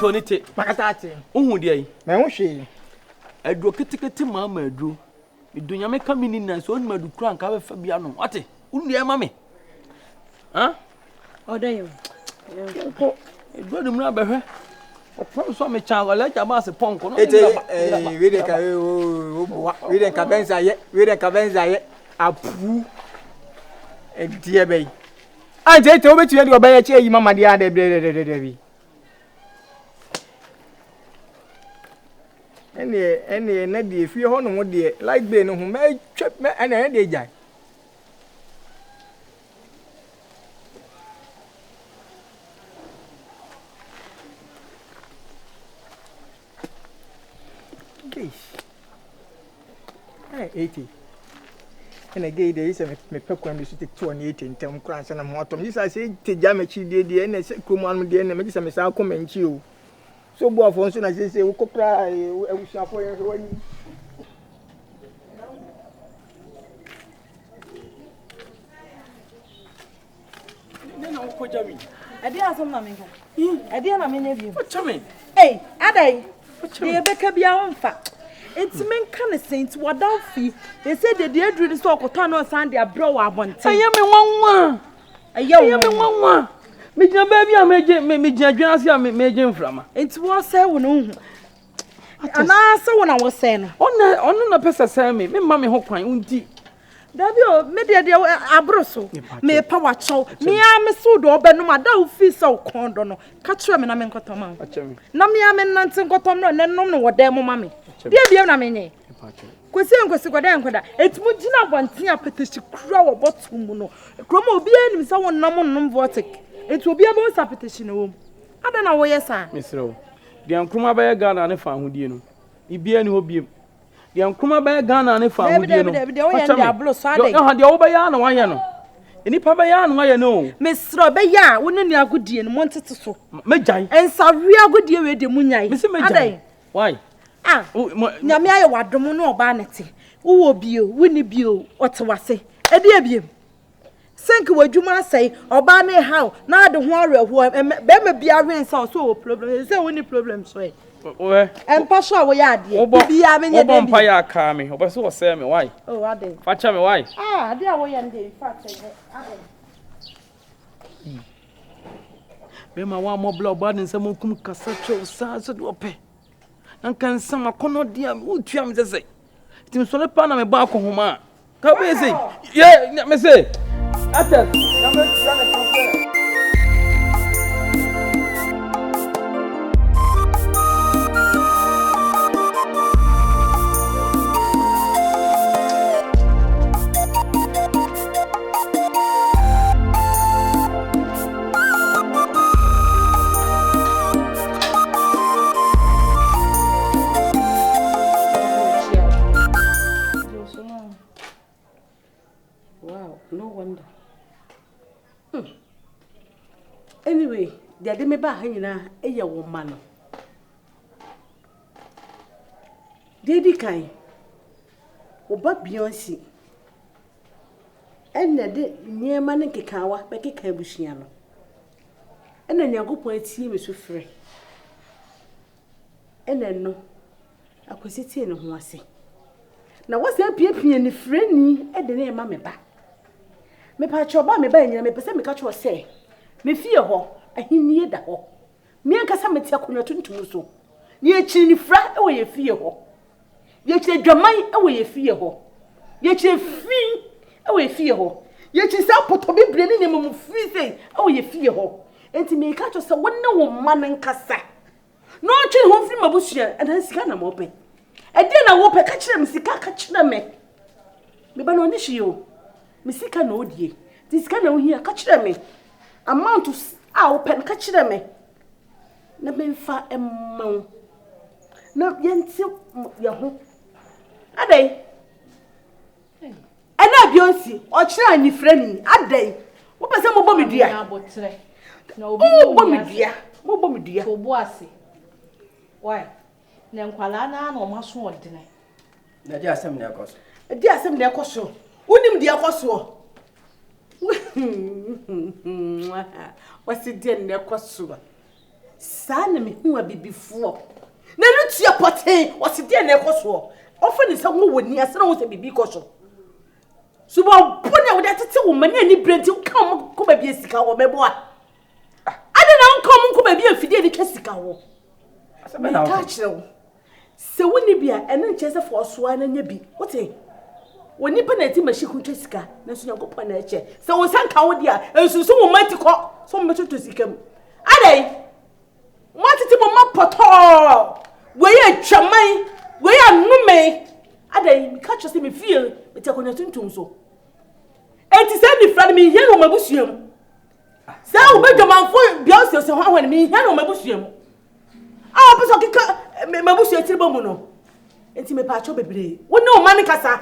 ko ni te makatati uhu de yi me ho hwe aduro ketekete mama aduro idunya me kamini na so onima du kura nka be fa bia no ate unu e ma me ha odayo ko aduro de mura behwe o so me chan wala ja ba se ponko no we de ka we de ka benza ye apu e die be anje te obetue de obaye che yi mama de ade bi ene na de fie ho no de like be no ho me twa me ene de jai Hey, 80. And again, there is a peppercorn to 28 and 10 crowns and a motor. This I say, Tejamachi did and I said, come on, dear, and make some I'll comment you. So, boy, for instance, I say, we could cry, we shall for you. I did have some naminga. I didn't have any. What chame? Hey, Aday, the Becca be our fact. It's men kind of saints what don't fee. They said the dear drew the stock of Tano Sandy a bro. I want. I am one. A young one. Me baby, I made Jasia made from. It was 7. And I saw when I was saying, on the person say me, mammy hope I unti. Davio, media abroso, me power chow, me am a sudo, but no matter fee so condono. Catch them and I'm in Cotoma. No, me am in Nansen Cotomo, and then no what demo mammy. Dear Namine. Question was a it's Mujina one thing a petition crow or bottom. Cromo be any someone non votic. It will be about a petition room. I don't know where you are, Miss Rowe. The Uncruma by a gun and a farm with you. He be any hobby. The Uncruma by a gun and a farm with you. The Obayano, why you know? Any Pabayan, why you know? Miss Robaya, wouldn't you a good deal and wanted to so. Majai, and so real good deal with the Munya. Miss Majai. Why? Ah, Namia, what do no vanity? Who will be you, Winnie Bew, what was say? A dear beam. Think what you must say, or Barney how, now the warrior who am be a rain so problem. Is there any problem, so? And Pasha, we are dear. Be having a vampire coming, or so say me why? Oh, I did. Watch me why? Ah, dear, we are the fact. Bema one more blood bad and some come cassacho, sans to pay. And can some cannot dear, who trim the say? Tim so pan me back home. Come easy. Yeah, let me say. After, wow, no wonder. Anyway, the other me ba hanyina eye wo ma no. Dedi kan. Wo ba Beyonce. Enna de niema ne kekawa be keka bushia no. Enna nyagopon atie me so frɛ. Enna no akwasitie ne ho ase. Na wasa piapia ne frɛni e de ne ma me ba. Me pa choba me ba nyina me pese me ka cho se. Me fie ho ahinnie da ho me nkasa meti akonwa tuntum so ye kiri ni fra e wo ye fie ho ye kiri dwaman e wo ye fie ho ye kiri fi e wo ye fie ho ye kiri sa poto bibre ni nemu fi sei e wo ye fie ho enti me ka cho se wonne wo man nkasa no twi ho fi mabusua and sika na mo pe e de na wo pe ka kire me sika ka kire me ba no ni hye o me sika na odie ti sika na wo hia ka kire me amount open catch them na benfa emma na yenti ya ho adai ana Beyonce o kire ani frani adai wo pese mo bɔ me dua na abotre na obi bɔ me dua mo bɔ me dua to bo ase why na nkwala na na o maso odene na di asem na ekoso di asem na ekoso unim di ekoso what's it then? Nekosuba. Sana me hu abibifo. Na no tia poten, o se de na ekoso. Ofa ni se wo woni ase na wo se bibi koso. Subo pone wo de tete wo mani ani brenti kan ko ba bi esika wo mebo a. Ade na nkom ko ba bi afide ni twasika wo. Me ka kire wo. Se woni bia ene nche se fo so na nya bi. Wote. Woni pa na ti mashi ku twasika na so nyankopɔ na eche. Se wo sanka wo dia ensusu wo mati ko so mo beto sikam. Ade. Matiti bo mapoto. We ye twaman, we ya nume. Ade mi ka kire se me feel me te akonya tuntum so. Enti se ni fra me hia no mabusuam. Se wo bedwamanfo bia se ho ahwan me hia no mabusuam. Ah peso kika mabusuam tiribo mu no. Enti me pa cho bebre. Wo ne o man kasa.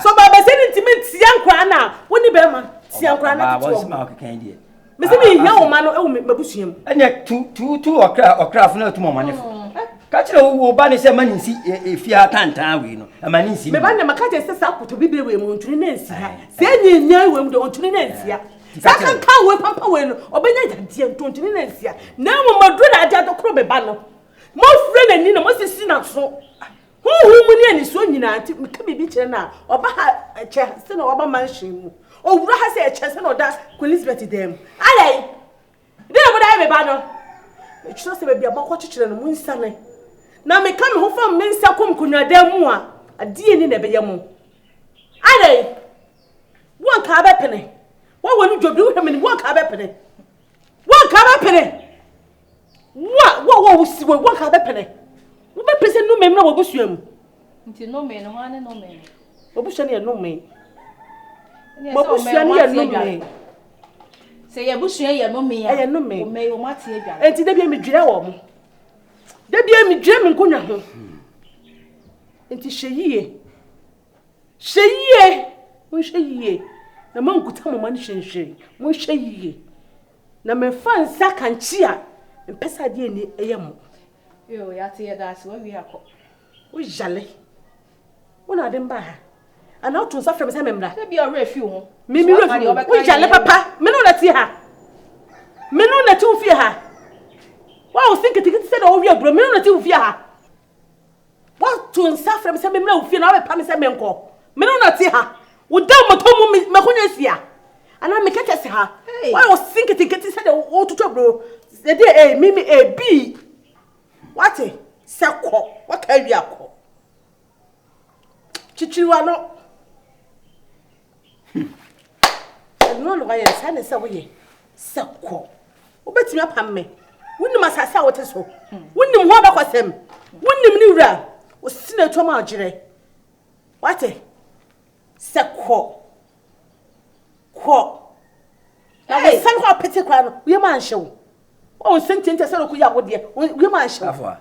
So baba se ni ntimi tia nkra na, wo ni be ma tia nkra na to. Ba wo ma okekan die. Me se me hia o man no e wo mabusuam. Anya tu okra funa tu mo manefo. Ka kire wo ba ne se maninsi efia tantan we no. Amaninsi. Me ba na maka je se sa koto bibre we mu ntuni na nsi ha. Se nyanya we mu de ntuni na nsi ha. Sa kan ka we pampa we no, obenya jadie ntuni na nsi ha. Na mo madu na aja to kro be ba no. Mo fre na ni na mo sisi na so. Hu mu ni ani so nyina anti me ka bibi kire na oba ha che se na oba manhyin mu. Owura ha se che se na oda Elizabeth dem. Alai. De mo da me ba no. E chiro se be bia ba ko kikire no mu nsane. Na me kam ho fam Mansa kom kunwada mu a adie ni na be yam. Ade won ka ba pene. Wo wonu dwobi wo hwem ni won ka ba pene. Won ka ba pene. Wo si wo won ka ba pene. Wo be pese no mem na wo busuam. Nti no me no ha ne no me. Wo busua ne no me. Wo busua ne no me. Se ye busua ye no me ya. E ye no me. O me o mate adwa. Enti da bia me dwira wo mo. Da bia me dwira me nkonwa ho. Enti hyeyiye. Hyeyiye. Mo hyeyiye. Na mankuta mo man hyenhye. Mo hyeyiye. Na me fa nsa kanchi a mpesa de ni eyam. Yo ya te da se wa wi akọ. Wo jale. Wona de mba ha. Ana otu nsa frem se memra. Da bia ora fi ho. Mimi ora fi. Wo jale papa. Me no na ti ha. Me no na ti wo fi ha. Wa o sinkiti se na wo wi abro. Me no na ti wo fi ha. Wa tu nsa frem se memra wo fi na wo pa me se menko. Me no na ti ha. Wo da mo to mu me konya sia. Ana me kete se ha. Wa o sinkiti se na wo tutu abro. Se de mimi B. What e? Seko. What ka wi akọ. Chichiriwa no. No no ya sa ne se wo ye. Seko. Obetimi apam me. Wunnim asase a wote so. Wunnim ho abakwasem. Wunnim ni wura. O sine to ma agire. What e? Seko. Ko. Na we san ho apete kwa no. We ma nhyew. O sentente se no ku ya wo de. We ma nhyew. Afwa.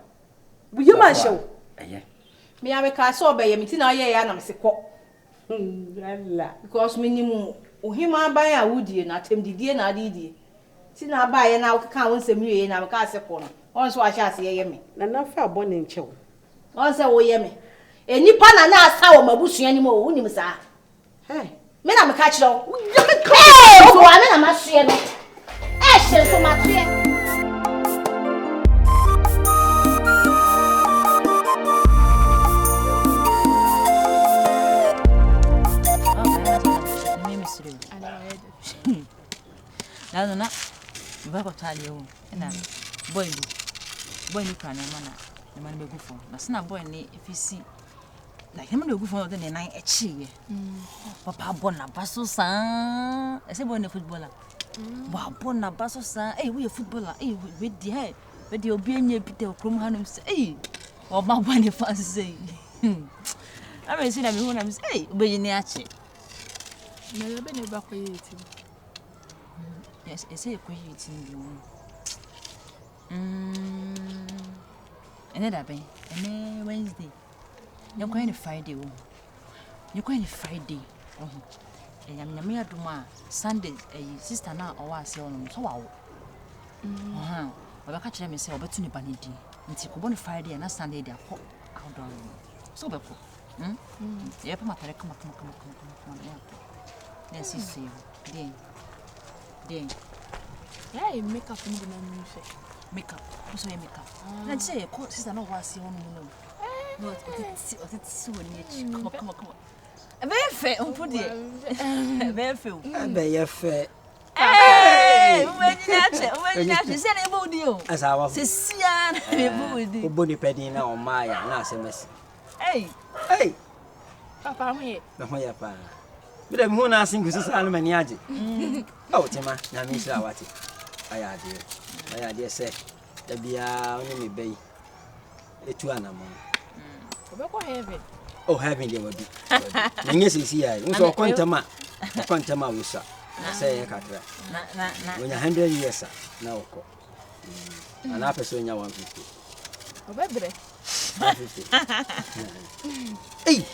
We ma nhyew. Eye. Me ya me ka so be ye meti na ye ya na me se ko. Allah. Because minimum ohima ban a wudie na temdidie na adidie. Ti na ba ye na wo ka won sem ye na me ka se ko no. On so a sha se ye me. Na na fa abone nchew. On se wo ye me. Enipa na na asa wo mabusua ni mo wo nim sa. Hey. Me na me ka kire wo. Ya me ka. O wa me na ma hye no. E hye so ma hye. Na baba tali o na boy ni kwa na man be gufo na sna boy ni efisi na him na gufo de nan echi ye papa bon na baso san ese boy ni footballer ba bon na baso san we footballer we di obi anya pite okrom hanum se o ma bon ni fan se ame si na me hu na me se obeyi ni ache na yo be ne ba ko yeti. Yes, it's a question. Another day, and Wednesday. You're going to Friday. You're going to Friday. And I'm near to my Sunday, a sister now or was on so wow. But I catch them and say, opportunity banity. And take one Friday and a Sunday, they're outdoor. So, yeah, come. Yes, you see. Then. Yeah, make up in the music. makeup. Also makeup. And say sister no was on no. No, it's when you come on. Very fair, put it. Very fair. Very fair. Hey, when you say about you. As I was Sian, who body penny now on my SMS. Hey, Papa, I'm here. The Hoyapa. But I'm going to sing with Salman Yaji. Oh, Tima, Namisha, what I dear say, there be only bay. It's 2 animal. Oh, having you would be. Yes, is here. So, Quantama will say a catra. When 100 years, now. An episode in 150. 150. Hey!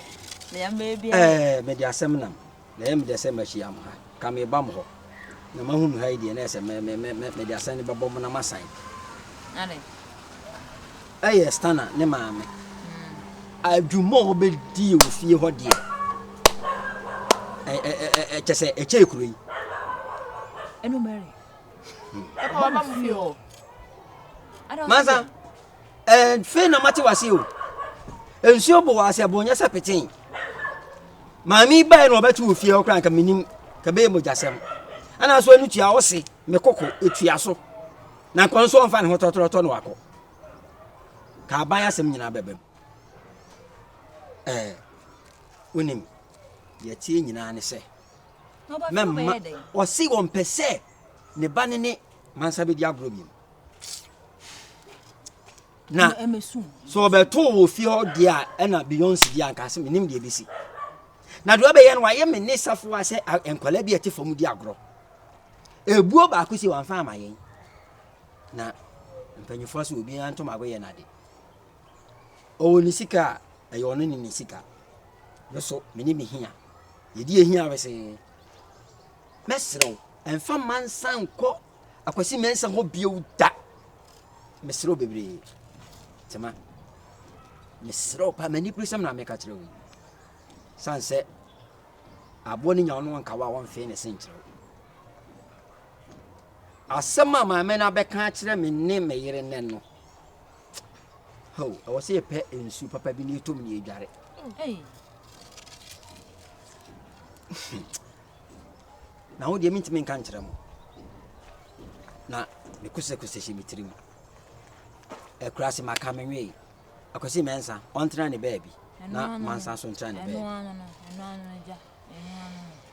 Media seminam. The same as Yam. Come a bumble. No man whom Heidi and S. Media sending a bomb on my sign. Aye, Stana, ne mammy. I do more big deal with you, what dear. Just say a checkry. And no Mary. Mansa, and Fena Mati was you. And Shobo was a bonus appetite. Mammy by no better to feel crank a minim cabemo jasem. And as well, you are see, me coco, it's yaso. Now, console fan hot or wako. Cabaya sem in a baby. Winning, ye teen in an say. Mamma, or see 1 per se, ne banning Mansa be diabrobium. Now, so about 2 will feel dear and not beyond the Ancasim in India. Now, do I be why am in this of was and collaborate from Diagro? A book I could see 1 farm I ain't. Now, and when you first will be unto my way and I did. Oh, Nisika, a only Nisika. No, so many me here. You dear here, I say, Messro, and from Mansa caught. I could see Mansa hope you that. Miss Roby, Tama, Miss Rope, I manipulate some make a true. Sunset, I born in your own Kawa 1 fair century. As some my men are back catch them in name a year and then. Oh, I was a pet in Super Pebby to me, Jarret. Hey. Now, what do you mean to me, country? Now, because I could say me trim. A crash in my coming way. I could see Mansa on trying a baby. Not Mansa on trying a baby.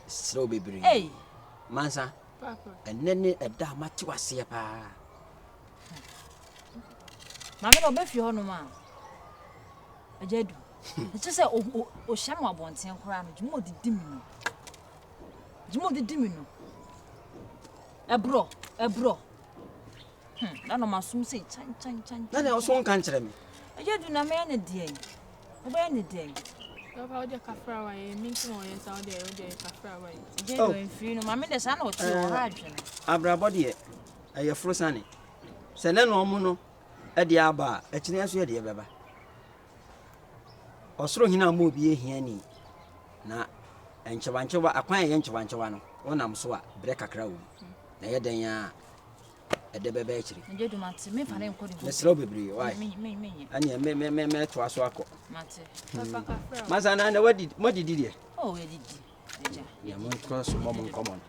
Slow baby. Hey, Mansa. And then a damn much was here. Mamma, I'll bet you no man. A jedu. It's just a Shama wants and cram. Jumo the dimino. Jumo the dimino. A bro. None of my soon say, chan. Then I also can't tell me. I just do not man a day. Any day. About your cafra, I mean, no, yes, out there, cafra. You know, the son or 2 Abra body, a frozen. Send no mono, a diaba, a chinias, dear Baba. Or throw him a movie here. Na, and Chavanchova, a quiet and Chavanchano, one am so, break a crowd. Nay, then, at the baby. You do not see me for him. The strawberry, why? And you may to us walk. Mazana, what did you? Oh, we did. You won't cross moment common.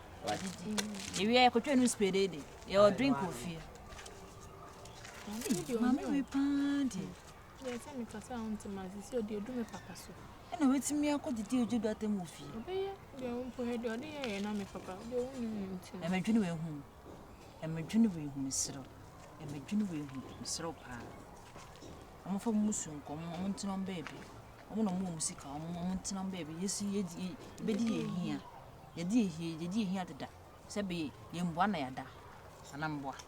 If you are a speed, your drink will fear. Mammy, we party. Yes, I'm a sound to my sister, dear, do me papa so. And it's me, I could do that the movie. They won't put her door there, and I'm a papa. I'm a junior home. I'm a junior Miss Row. I'm a junior Miss Row. I'm for Musum, come on to on baby. I want to move music, I'm on to on baby. Yes, ye, Biddy here. Ye dear here to that. Sabi, you one ada. And I'm what?